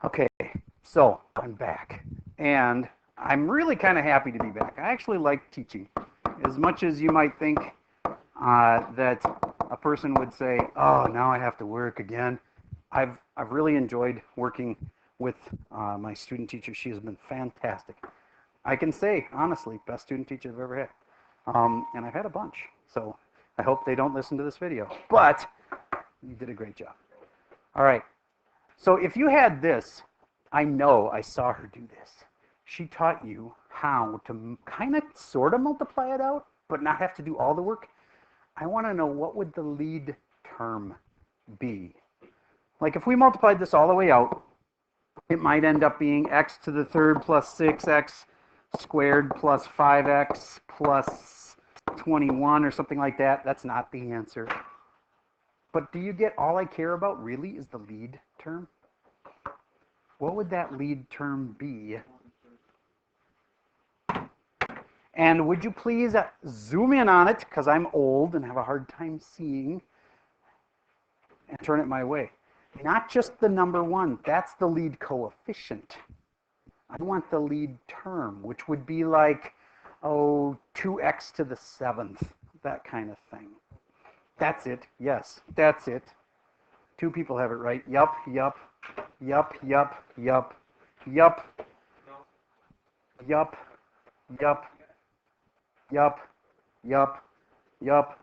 Okay, so I'm back, and I'm really kind of happy to be back. I actually like teaching. As much as you might think that a person would say, "Oh, now I have to work again," I've really enjoyed working with my student teacher. She has been fantastic. I can say honestly, best student teacher I've ever had, and I've had a bunch. So I hope they don't listen to this video. But you did a great job. All right. So if you had this, I know I saw her do this. She taught you how to kind of sort of multiply it out, but not have to do all the work. I want to know, what would the lead term be? Like if we multiplied this all the way out, it might end up being x to the third plus 6x squared plus 5x plus 21 or something like that. That's not the answer. But do you get all I care about really is the lead term? What would that lead term be? And would you please zoom in on it, because I'm old and have a hard time seeing, and turn it my way. Not just the number 1, that's the lead coefficient. I want the lead term, which would be like, 2x to the 7th, that kind of thing. That's it. Yes, that's it. 2 people have it right. Yup, yup, yup, yup, yup, yup, yup, yup, yup, yup, yup.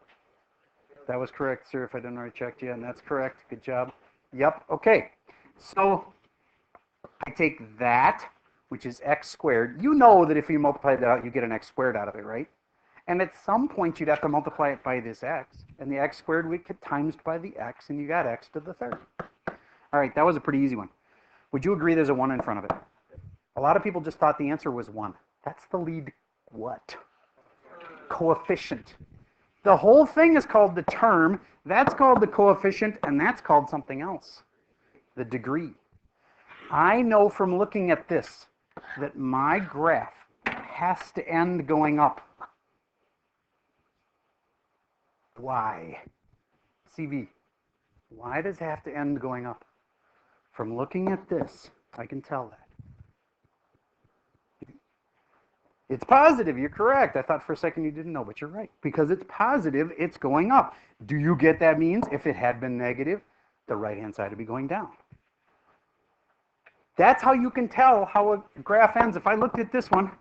That was correct, sir, if I didn't already check you, and that's correct. Good job. Yup. Okay. So I take that, which is x squared. You know that if you multiply that out, you get an x squared out of it, right? And at some point, you'd have to multiply it by this x. And the x squared would get times by the x, and you got x to the third. All right, that was a pretty easy one. Would you agree there's a 1 in front of it? A lot of people just thought the answer was 1. That's the lead what? Coefficient. The whole thing is called the term. That's called the coefficient, and that's called something else, the degree. I know from looking at this that my graph has to end going up. Why? CV. Why does it have to end going up? From looking at this, I can tell that. It's positive. You're correct. I thought for a second you didn't know, but you're right. Because it's positive, it's going up. Do you get that means if it had been negative, the right-hand side would be going down? That's how you can tell how a graph ends. If I looked at this one,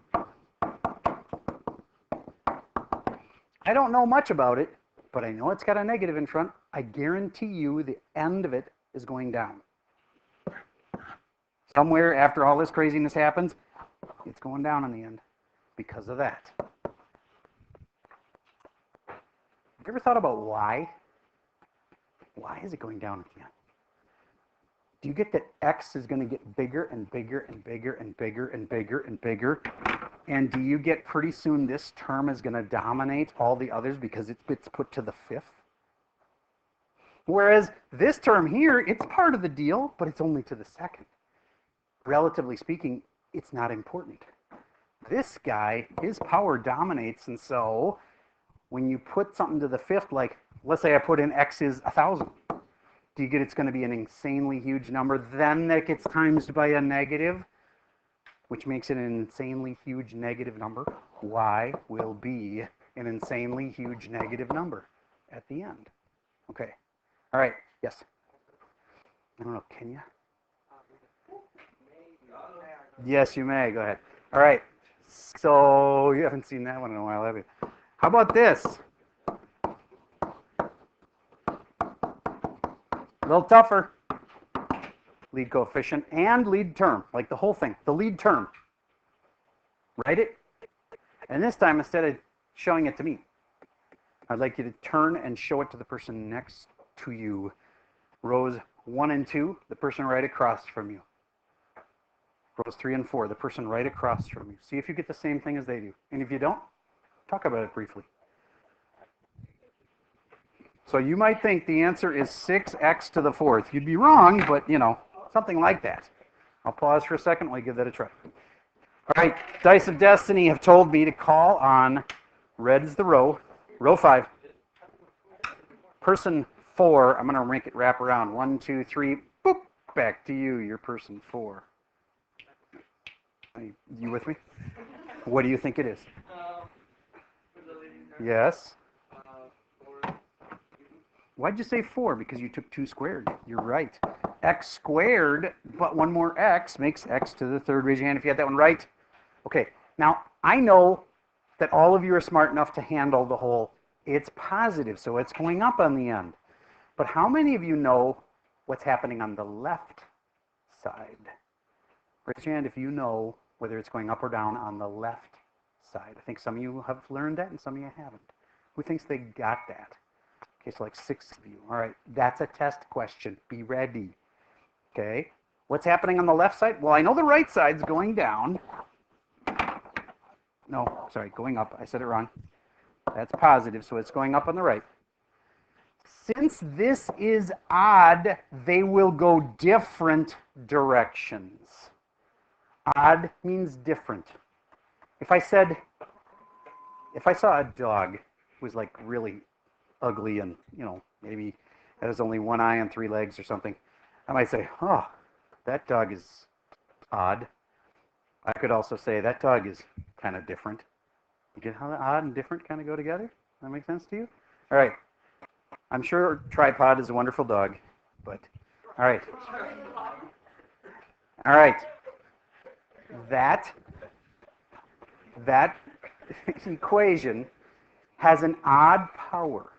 I don't know much about it, but I know it's got a negative in front. I guarantee you the end of it is going down. Somewhere after all this craziness happens, it's going down in the end because of that. Have you ever thought about why? Why is it going down at the end? Do you get that x is going to get bigger and bigger and bigger and bigger and bigger and bigger? And do you get pretty soon this term is going to dominate all the others because it's put to the 5th? Whereas this term here, it's part of the deal, but it's only to the 2nd. Relatively speaking, it's not important. This guy, his power dominates, and so when you put something to the 5th, like let's say I put in x is 1,000, do you get it's going to be an insanely huge number? Then that gets times by a negative, which makes it an insanely huge negative number. Y will be an insanely huge negative number at the end. Okay. All right. Yes. I don't know. Can you? Yes, you may. Go ahead. All right. So you haven't seen that one in a while, have you? How about this? A little tougher. Lead coefficient and lead term, like the whole thing. The lead term. Write it. And this time, instead of showing it to me, I'd like you to turn and show it to the person next to you. Rows 1 and 2, the person right across from you. Rows 3 and 4, the person right across from you. See if you get the same thing as they do. And if you don't, talk about it briefly. So you might think the answer is 6x to the 4th. You'd be wrong, but you know, something like that. I'll pause for a second while you give that a try. All right, Dice of Destiny have told me to call on, red is the row 5. Person 4, I'm going to make it wrap around. 1, 2, 3, boop. back to you, you're person 4. You with me? What do you think it is? Yes. Why'd you say 4? Because you took 2 squared. You're right. X squared, but one more x makes x to the 3rd. Raise your hand if you had that one right. Okay, now I know that all of you are smart enough to handle the whole, it's positive, so it's going up on the end. But how many of you know what's happening on the left side? Raise your hand if you know whether it's going up or down on the left side. I think some of you have learned that and some of you haven't. Who thinks they got that? Okay, so like 6 of you. All right, that's a test question. Be ready. Okay, what's happening on the left side? Well, I know the right side's going down. No, sorry, going up. I said it wrong. That's positive, so it's going up on the right. Since this is odd, they will go different directions. Odd means different. If I saw a dog who was like really ugly and, maybe has only one eye and 3 legs or something, I might say, oh, that dog is odd. I could also say that dog is kind of different. You get how odd and different kind of go together? That make sense to you? All right. I'm sure Tripod is a wonderful dog, but all right. All right. That equation has an odd power.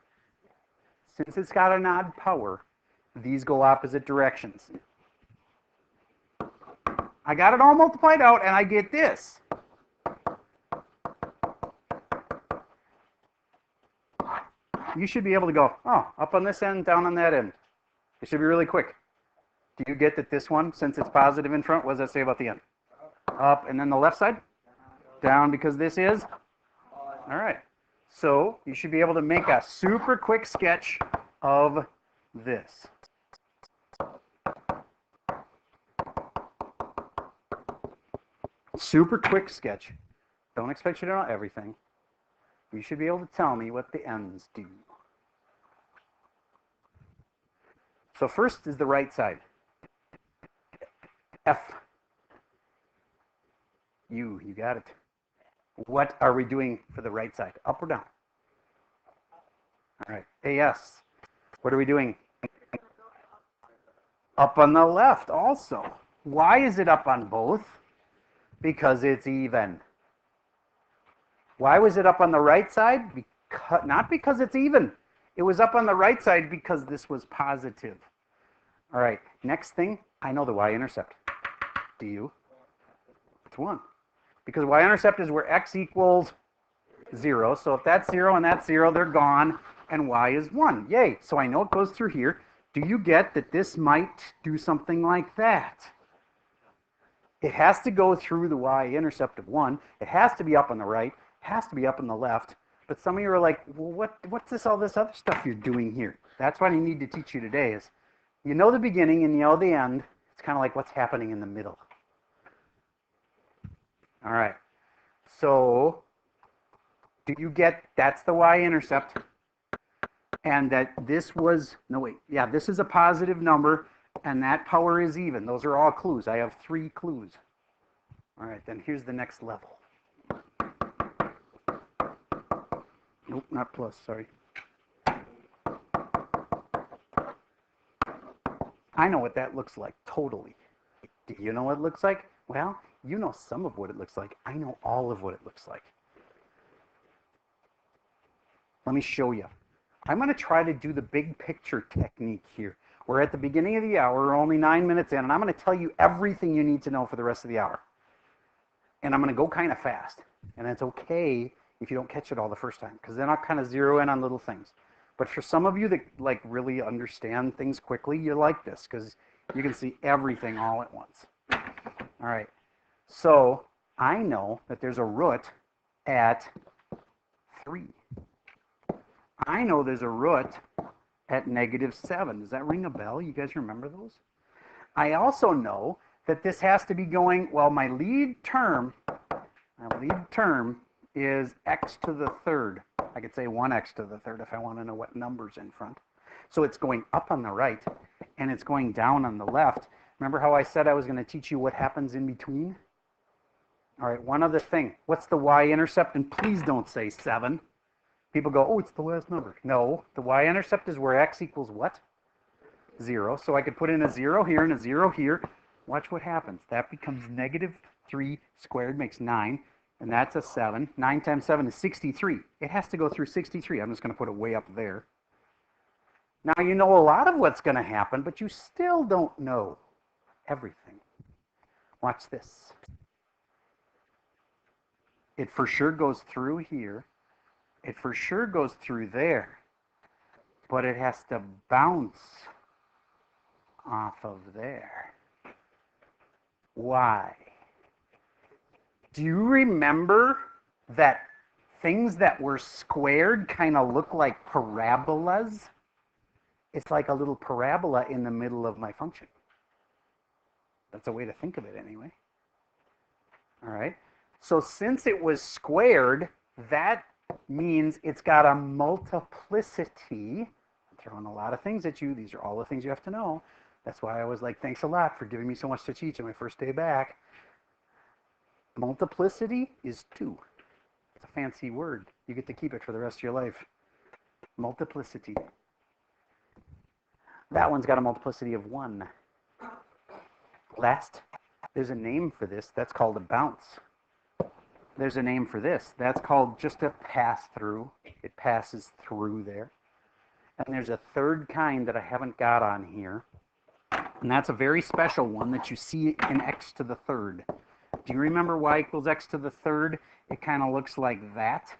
Since it's got an odd power, these go opposite directions. I got it all multiplied out, and I get this. You should be able to go, oh, up on this end, down on that end. It should be really quick. Do you get that this one, since it's positive in front, what does that say about the end? Up, and then the left side? Down, because this is? All right. So you should be able to make a super quick sketch of this. Super quick sketch. Don't expect you to know everything. You should be able to tell me what the ends do. So first is the right side. F. You got it. What are we doing for the right side? Up or down? All right. AS. What are we doing? Up on the left also. Why is it up on both? Because it's even. Why was it up on the right side? Not because it's even. It was up on the right side because this was positive. All right, next thing, I know the y-intercept. Do you? It's 1. Because y-intercept is where x equals 0. So if that's 0 and that's 0, they're gone, and y is 1. Yay, so I know it goes through here. Do you get that this might do something like that? It has to go through the y-intercept of 1. It has to be up on the right. Has to be up on the left. But some of you are like, well, what's all this other stuff you're doing here? That's what I need to teach you today is, you know the beginning and you know the end. It's kind of like what's happening in the middle. All right. So do you get, that's the y-intercept, and that this was, no wait, yeah, this is a positive number, and that power is even. Those are all clues. I have 3 clues. All right, then here's the next level. Nope, not plus, sorry. I know what that looks like, totally. Do you know what it looks like? Well, you know some of what it looks like. I know all of what it looks like. Let me show you. I'm going to try to do the big picture technique here. We're at the beginning of the hour, we're only 9 minutes in, and I'm going to tell you everything you need to know for the rest of the hour. And I'm going to go kind of fast. And it's okay if you don't catch it all the first time, because then I'll kind of zero in on little things. But for some of you that like really understand things quickly, you like this, because you can see everything all at once. All right. So I know that there's a root at 3. I know there's a root at -7. Does that ring a bell? You guys remember those? I also know that this has to be going, well, my lead term is x to the 3rd. I could say 1x to the 3rd if I want to know what number's in front. So it's going up on the right, and it's going down on the left. Remember how I said I was going to teach you what happens in between? All right, one other thing. What's the y-intercept? And please don't say 7. People go, oh, it's the last number. No, the y-intercept is where x equals what? 0. So I could put in a 0 here and a 0 here. Watch what happens. That becomes -3 squared, makes 9. And that's a 7. 9 times 7 is 63. It has to go through 63. I'm just going to put it way up there. Now you know a lot of what's going to happen, but you still don't know everything. Watch this. It for sure goes through here. It for sure goes through there. But it has to bounce off of there. Why? Do you remember that things that were squared kind of look like parabolas? It's like a little parabola in the middle of my function. That's a way to think of it anyway. All right. So since it was squared, that means it's got a multiplicity. I'm throwing a lot of things at you. These are all the things you have to know. That's why I was like, thanks a lot for giving me so much to teach on my first day back. Multiplicity is 2. It's a fancy word. You get to keep it for the rest of your life. Multiplicity. That one's got a multiplicity of 1. Last, there's a name for this. That's called a bounce. There's a name for this. That's called just a pass through. It passes through there. And there's a third kind that I haven't got on here. And that's a very special one that you see in x to the third. Do you remember y equals x to the third? It kind of looks like that.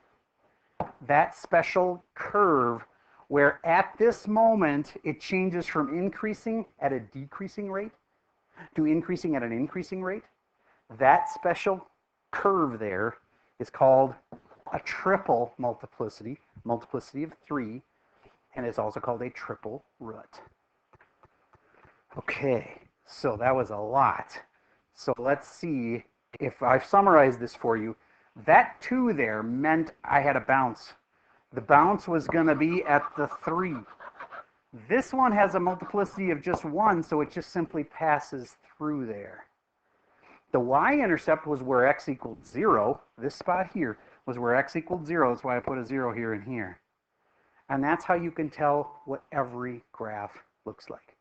That special curve where at this moment it changes from increasing at a decreasing rate to increasing at an increasing rate. That special curve there is called a triple multiplicity, multiplicity of 3, and it's also called a triple root. Okay, so that was a lot. So let's see if I've summarized this for you. That 2 there meant I had a bounce. The bounce was going to be at the 3. This one has a multiplicity of just 1, so it just simply passes through there. The y-intercept was where x equaled 0. This spot here was where x equaled 0. That's why I put a 0 here and here. And that's how you can tell what every graph looks like.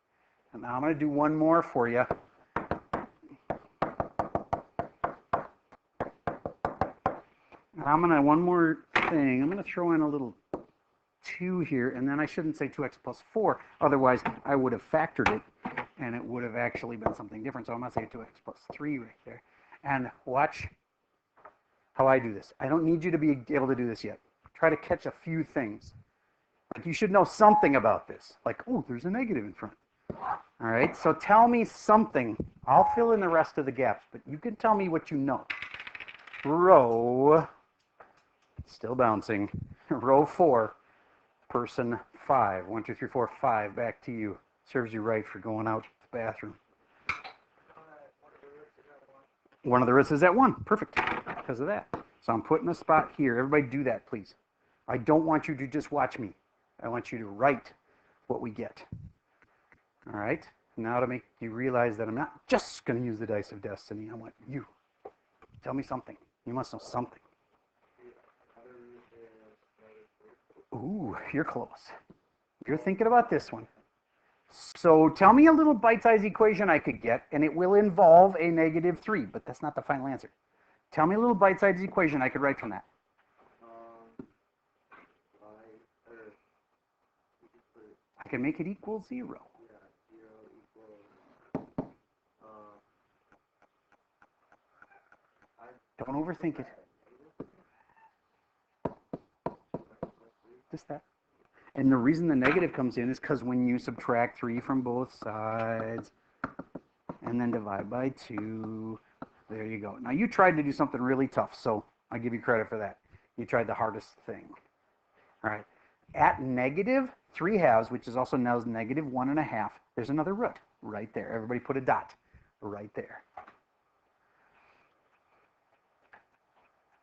And now I'm going to do one more for you. And I'm going to, one more thing, I'm going to throw in a little 2 here, and then I shouldn't say 2x plus 4, otherwise I would have factored it, and it would have actually been something different. So I'm going to say 2x plus 3 right there. And watch how I do this. I don't need you to be able to do this yet. Try to catch a few things. Like you should know something about this. Like, oh, there's a negative in front. All right, so tell me something. I'll fill in the rest of the gaps, but you can tell me what you know. Row, still bouncing, row 4, person 5. 1, 2, 3, 4, 5, back to you. Serves you right for going out to the bathroom. One of the roots is at 1. Perfect, because of that. So I'm putting a spot here. Everybody do that, please. I don't want you to just watch me. I want you to write what we get. All right, now to make you realize that I'm not just going to use the dice of destiny. I want you. Tell me something. You must know something. Ooh, you're close. You're thinking about this one. So tell me a little bite-sized equation I could get, and it will involve a -3, but that's not the final answer. Tell me a little bite-sized equation I could write from that. I can make it equal 0. Don't overthink it. Just that. And the reason the negative comes in is because when you subtract 3 from both sides and then divide by 2, there you go. Now you tried to do something really tough, so I give you credit for that. You tried the hardest thing. All right. At -3/2, which is also known as -1.5, there's another root right there. Everybody put a dot right there.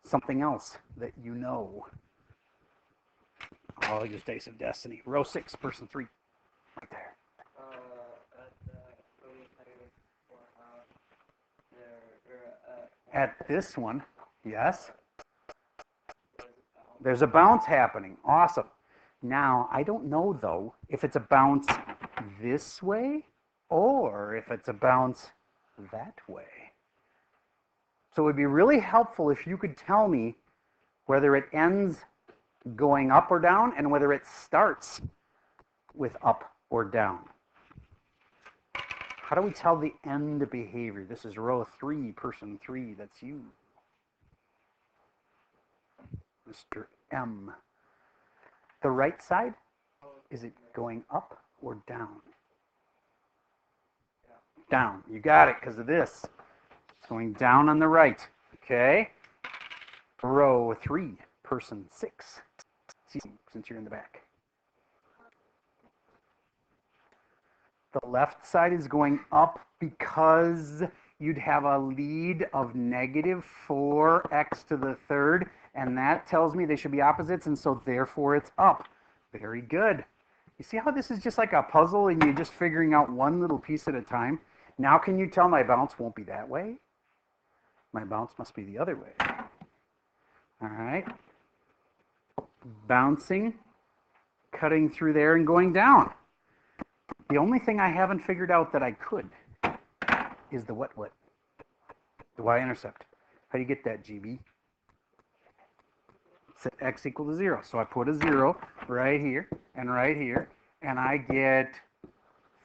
Something else that you know. Oh, just dice of destiny. Row 6, person 3. Right there. At this one, yes. There's a bounce happening. Awesome. Now, I don't know, though, if it's a bounce this way or if it's a bounce that way. So it would be really helpful if you could tell me whether it ends going up or down and whether it starts with up or down. How do we tell the end behavior? This is row 3, person 3. That's you, Mr. M. The right side, is it going up or down? Down. You got it because of this. It's going down on the right. Okay. Row 3, person 6. Since you're in the back. The left side is going up because you'd have a lead of negative 4x to the third, and that tells me they should be opposites, and so therefore it's up. Very good. You see how this is just like a puzzle and you're just figuring out one little piece at a time? Now can you tell my bounce won't be that way? My bounce must be the other way. All right. Bouncing, cutting through there and going down. The only thing I haven't figured out that I could is the what? The Y-intercept. How do you get that, GB? Set x equal to 0. So I put a 0 right here, and I get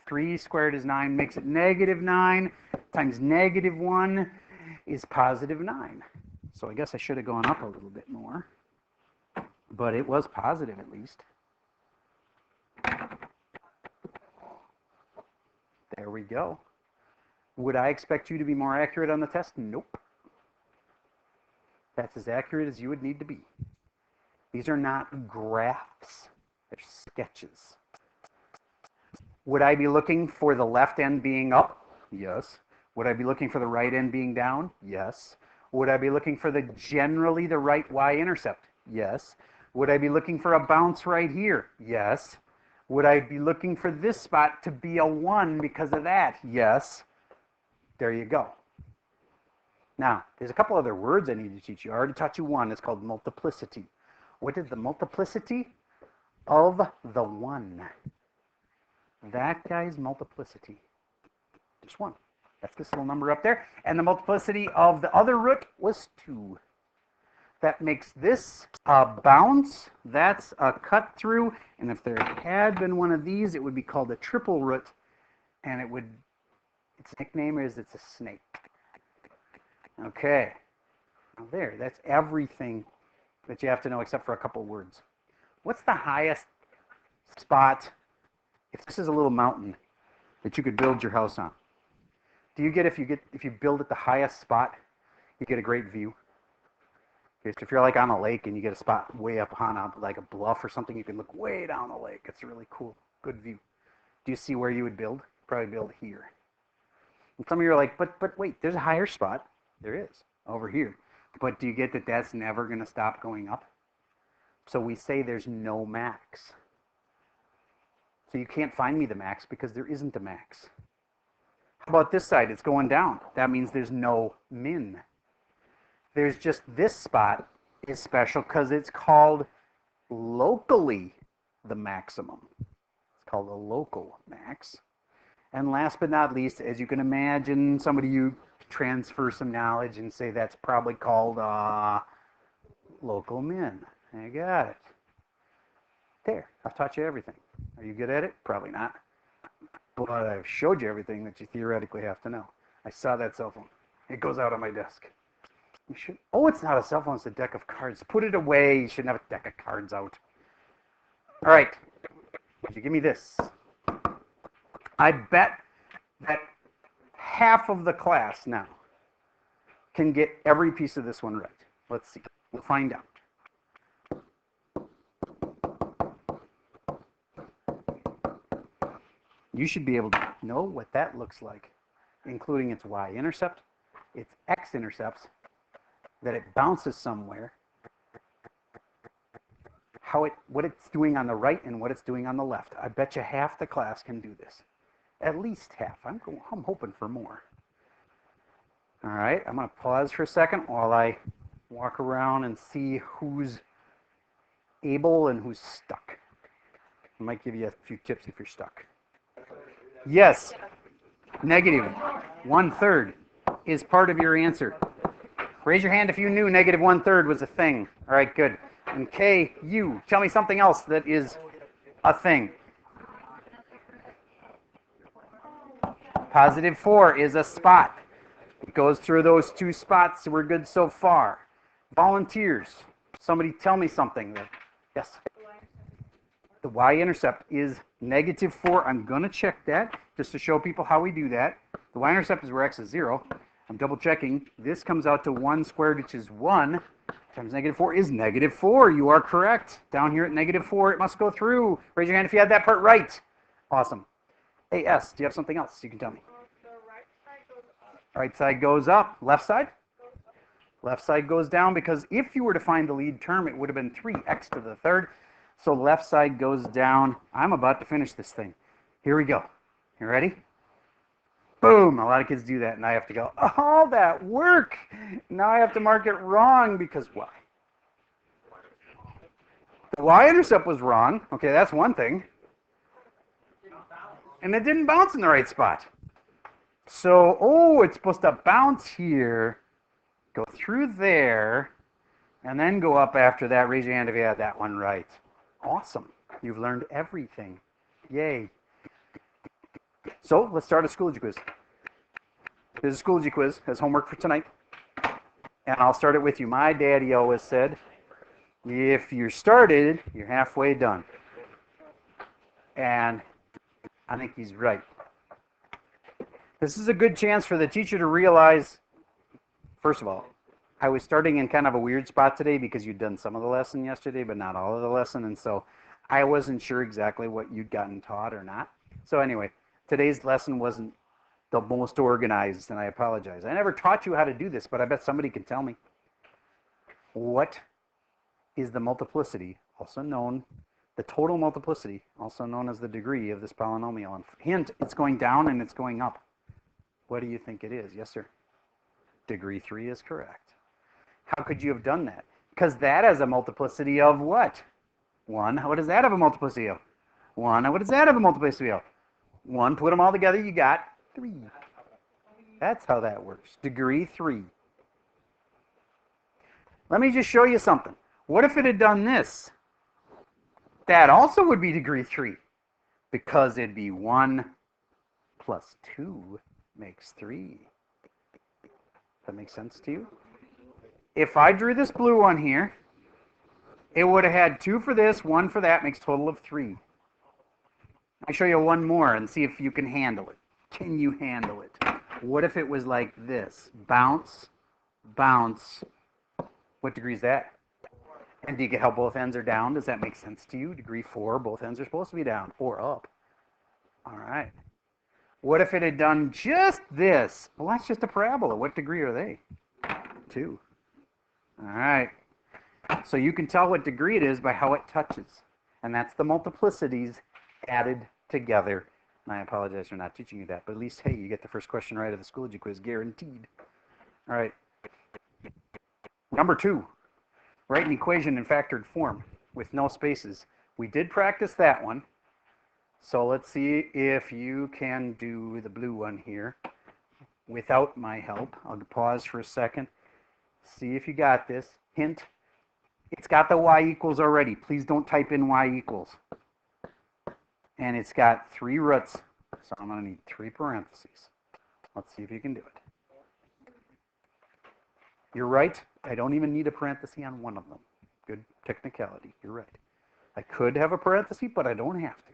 3 squared is 9, makes it negative 9, times negative 1 is positive 9. So I guess I should have gone up a little bit more, but it was positive at least. There we go. Would I expect you to be more accurate on the test? Nope. That's as accurate as you would need to be. These are not graphs. They're sketches. Would I be looking for the left end being up? Yes. Would I be looking for the right end being down? Yes. Would I be looking for generally the right Y-intercept? Yes. Would I be looking for a bounce right here? Yes. Would I be looking for this spot to be a 1 because of that? Yes. There you go. Now, there's a couple other words I need to teach you. I already taught you one. It's called multiplicity. What is the multiplicity of the 1? That guy's multiplicity. Just 1. That's this little number up there. And the multiplicity of the other root was 2. That makes this a bounce. That's a cut through. And if there had been one of these, it would be called a triple root. And its nickname is it's a snake. Okay. Now there, that's everything that you have to know except for a couple words. What's the highest spot, if this is a little mountain, that you could build your house on? Do you get, if you build at the highest spot, you get a great view? If you're like on a lake and you get a spot way up on like a bluff or something, you can look way down the lake. It's a really cool, good view. Do you see where you would build? Probably build here. And some of you are like, but wait, there's a higher spot. There is, over here. But do you get that that's never going to stop going up? So we say there's no max. So you can't find me the max because there isn't a max. How about this side? It's going down. That means there's no min. There's just this spot is special because it's called locally the maximum. It's called a local max. And last but not least, as you can imagine, somebody you transfer some knowledge and say that's probably called local min. I got it. There, I've taught you everything. Are you good at it? Probably not. But I've showed you everything that you theoretically have to know. I saw that cell phone. It goes out on my desk. You should. Oh, it's not a cell phone. It's a deck of cards. Put it away. You shouldn't have a deck of cards out. All right. Would you give me this? I bet that half of the class now can get every piece of this one right. Let's see. We'll find out. You should be able to know what that looks like, including its Y-intercept, its X-intercepts, that it bounces somewhere, what it's doing on the right and what it's doing on the left. I bet you half the class can do this. At least half. I'm hoping for more. All right, I'm going to pause for a second while I walk around and see who's able and who's stuck. I might give you a few tips if you're stuck. Yes, negative 1/3 is part of your answer. Raise your hand if you knew negative 1/3 was a thing. All right, good. And K, you, tell me something else that is a thing. Positive 4 is a spot. It goes through those two spots, so we're good so far. Volunteers, somebody tell me something. Yes? The Y-intercept is negative 4. I'm going to check that just to show people how we do that. The Y-intercept is where x is 0. I'm double checking. This comes out to 1 squared, which is 1, times negative 4 is negative 4. You are correct. Down here at negative 4, it must go through. Raise your hand if you had that part right. Awesome. Hey, S, do you have something else you can tell me? Right side goes up. Left side? Left side goes down because if you were to find the lead term, it would have been 3x to the third. So left side goes down. I'm about to finish this thing. Here we go. You ready? Boom. A lot of kids do that, and I have to go, oh, that work. Now I have to mark it wrong because why? The Y-intercept was wrong. Okay, that's one thing. And it didn't bounce in the right spot. So, oh, it's supposed to bounce here, go through there, and then go up after that. Raise your hand if you had that one right. Awesome. You've learned everything. Yay. So, let's start a Schoology quiz. Here's a Schoology quiz as homework for tonight. And I'll start it with you. My daddy always said, if you're started, you're halfway done. And I think he's right. This is a good chance for the teacher to realize, first of all, I was starting in kind of a weird spot today because you'd done some of the lesson yesterday, but not all of the lesson. And so I wasn't sure exactly what you'd gotten taught or not. So anyway, today's lesson wasn't the most organized, and I apologize. I never taught you how to do this, but I bet somebody can tell me. What is the multiplicity, also known, the total multiplicity, also known as the degree of this polynomial? And hint, it's going down and it's going up. What do you think it is? Yes, sir. Degree 3 is correct. How could you have done that? Because that has a multiplicity of what? 1. What does that have a multiplicity of? 1. What does that have a multiplicity of? 1. Put them all together, you got 3. That's how that works. Degree 3. Let me just show you something. What if it had done this? That also would be degree 3. Because it'd be 1 plus 2 makes 3. That makes sense to you? If I drew this blue one here, it would have had 2 for this, 1 for that, makes a total of 3. I'll show you one more and see if you can handle it. Can you handle it? What if it was like this? Bounce, bounce. What degree is that? And do you get how both ends are down? Does that make sense to you? Degree 4, both ends are supposed to be down or up. All right. What if it had done just this? Well, that's just a parabola. What degree are they? 2. All right. So you can tell what degree it is by how it touches. And that's the multiplicities added together. And I apologize for not teaching you that, but at least, hey, you get the first question right of the Schoology quiz, guaranteed. All right. Number 2, write an equation in factored form with no spaces. We did practice that one. So let's see if you can do the blue one here without my help. I'll pause for a second. See if you got this. Hint, it's got the y equals already. Please don't type in y equals. And it's got 3 roots. So I'm going to need 3 parentheses. Let's see if you can do it. You're right. I don't even need a parenthesis on one of them. Good technicality. You're right. I could have a parenthesis, but I don't have to.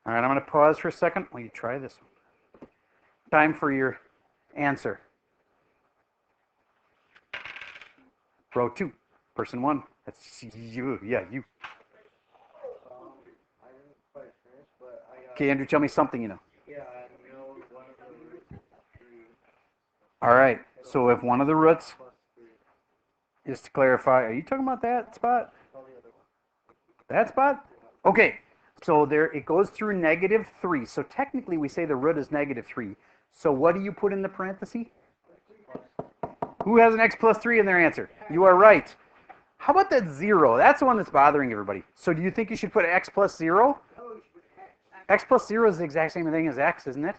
All right, I'm going to pause for a second while you try this one. Time for your answer. Row 2, person 1. That's you. Yeah, you. Okay, Andrew, tell me something you know. Yeah, I know one of the roots is 3. All right, so if one of the roots, just to clarify, are you talking about that spot? That spot? Okay, so there it goes through negative 3. So technically we say the root is negative 3. So what do you put in the parenthesis? Who has an x plus 3 in their answer? You are right. How about that 0? That's the one that's bothering everybody. So do you think you should put x plus 0? X plus 0 is the exact same thing as x, isn't it?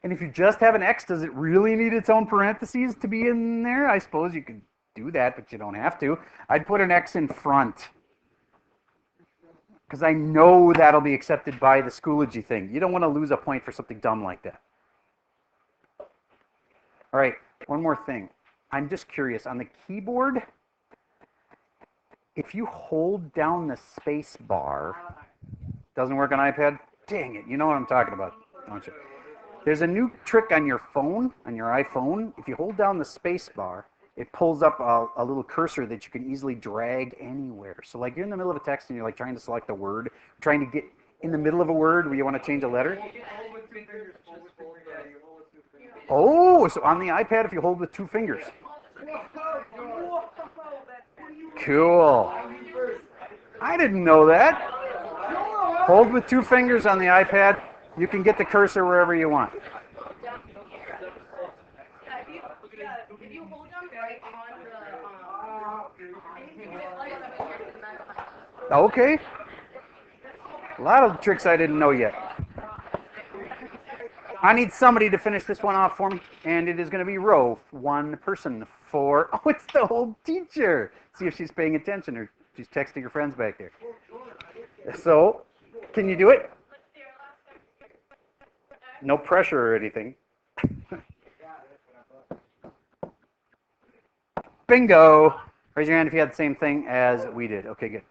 And if you just have an x, does it really need its own parentheses to be in there? I suppose you could do that, but you don't have to. I'd put an x in front, because I know that'll be accepted by the Schoology thing. You don't want to lose a point for something dumb like that. All right, one more thing. I'm just curious. On the keyboard, if you hold down the space bar, doesn't work on iPad? Dang it, you know what I'm talking about, don't you? There's a new trick on your phone, on your iPhone. If you hold down the space bar, it pulls up a little cursor that you can easily drag anywhere. So like you're in the middle of a text and you're like trying to select a word, trying to get in the middle of a word where you want to change a letter. Oh, so on the iPad if you hold with 2 fingers. Cool. I didn't know that. Hold with 2 fingers on the iPad. You can get the cursor wherever you want. If you hold them right on the Okay. A lot of tricks I didn't know yet. I need somebody to finish this one off for me, and it is going to be row 1 person for, oh, it's the old teacher. See if she's paying attention or she's texting her friends back there. So, can you do it? No pressure or anything. Bingo! Raise your hand if you had the same thing as we did. Okay, good.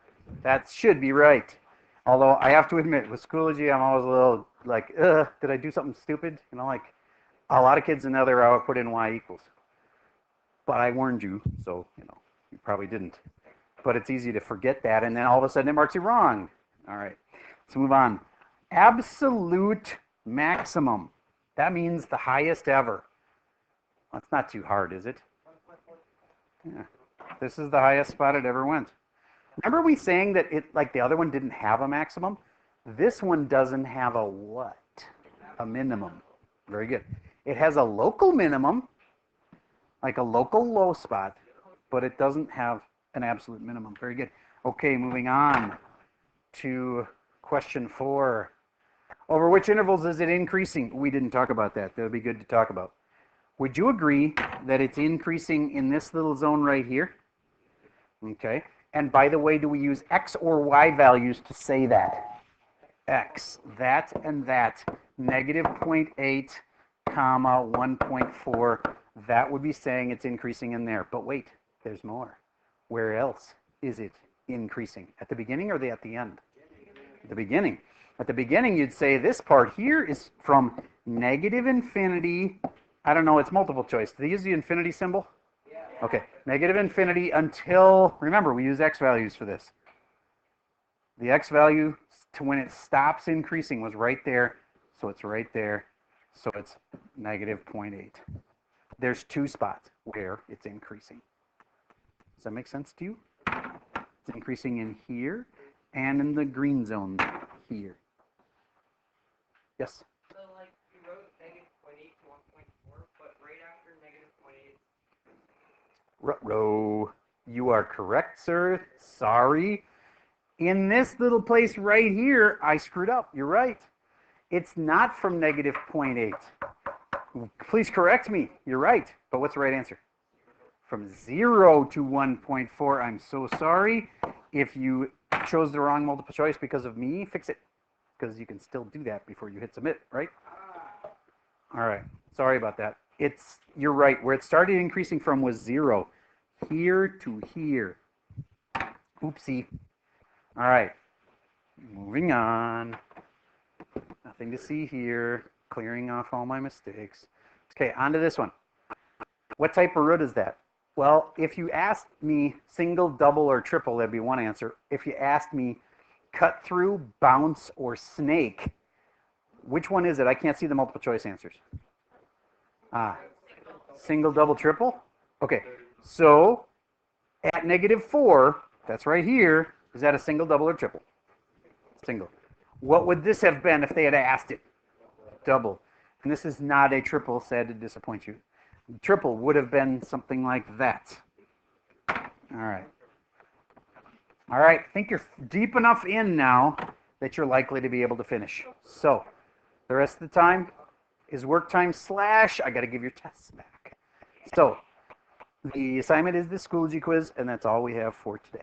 That should be right. Although I have to admit, with Schoology, I'm always a little like, did I do something stupid? You know, like a lot of kids in the other hour put in y equals. But I warned you, so, you know, you probably didn't. But it's easy to forget that, and then all of a sudden it marks you wrong. All right, let's move on. Absolute maximum. That means the highest ever. That's not too hard, is it? Yeah. This is the highest spot it ever went. Remember we saying that it, like the other one didn't have a maximum? This one doesn't have a what? A minimum. Very good. It has a local minimum, like a local low spot, but it doesn't have an absolute minimum. Very good. Okay, moving on to question 4. Over which intervals is it increasing? We didn't talk about that. That would be good to talk about. Would you agree that it's increasing in this little zone right here? Okay. And by the way, do we use x or y values to say that? X, that and that, negative 0.8, comma, 1.4. That would be saying it's increasing in there. But wait, there's more. Where else is it increasing? At the beginning or at the end? At the beginning. At the beginning, you'd say this part here is from negative infinity. I don't know, it's multiple choice. Do they use the infinity symbol? Okay, negative infinity until, remember, we use x values for this. The x value to when it stops increasing was right there, so it's right there, so it's negative 0.8. There's 2 spots where it's increasing. Does that make sense to you? It's increasing in here and in the green zone here. Yes? So, like, you wrote negative 0.8 to 1.4, but right after negative 0.8. Ruh-roh. You are correct, sir. Sorry. In this little place right here, I screwed up. You're right. It's not from negative 0.8. Please correct me. You're right. But what's the right answer? From 0 to 1.4. I'm so sorry. If you chose the wrong multiple choice because of me, fix it. Because you can still do that before you hit submit, right? All right. Sorry about that. You're right. Where it started increasing from was 0. Here to here. Oopsie. All right. Moving on. Nothing to see here. Clearing off all my mistakes. Okay, on to this one. What type of root is that? Well, if you asked me single, double, or triple, that'd be one answer. If you asked me cut through, bounce, or snake, which one is it? I can't see the multiple choice answers. Single, double, triple? Okay, so at negative 4, that's right here, is that a single, double, or triple? Single. What would this have been if they had asked it? Double. And this is not a triple, sad to disappoint you. The triple would have been something like that. All right. All right, I think you're deep enough in now that you're likely to be able to finish. So the rest of the time is work time / I got to give your tests back. So the assignment is the Schoology quiz, and that's all we have for today.